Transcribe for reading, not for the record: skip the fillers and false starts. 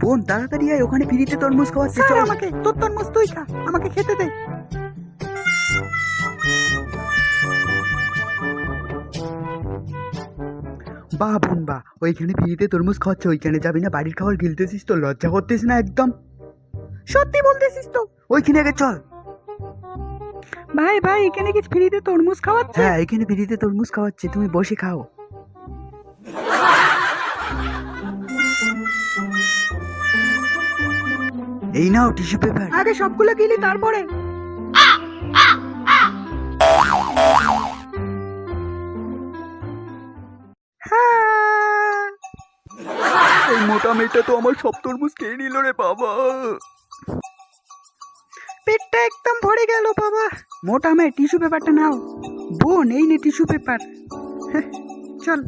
বোন তাড়াতাড়ি আয়, ওখানে ফ্রিতে তরমুজ খাওয়াচ্ছে। চল আমাকে তোর তরমুজ তুই খা, আমাকে খেতে দে। বাহ বোন বাহ, ওইখানে ফ্রিতে তরমুজ খাওয়াচ্ছে, ওইখানে যাবি না? বাড়ির খাবার গিলতেছিস তো, লজ্জা করতেছিস না একদম? সত্যি বলতেছিস তো? ওইখানে আগে চল। ভাই ভাই, এখানে কি ফ্রিতে তরমুজ খাওয়াচ্ছে? হ্যাঁ, এখানে ফ্রিতে তরমুজ খাওয়াচ্ছে, তুমি বসে খাও। এই নাও টিস্যু পেপার। আগে সবগুলো গিলি তারপরে। হ্যাঁ। এই মোটা মেয়েটা তো আমার সব তরমুজ খেয়ে নিল রে বাবা। পেটটা একদম ভরে গেল বাবা। মোটা মেয়ে, টিস্যু পেপারটা নাও। বোন, এই নে টিস্যু পেপার। চল।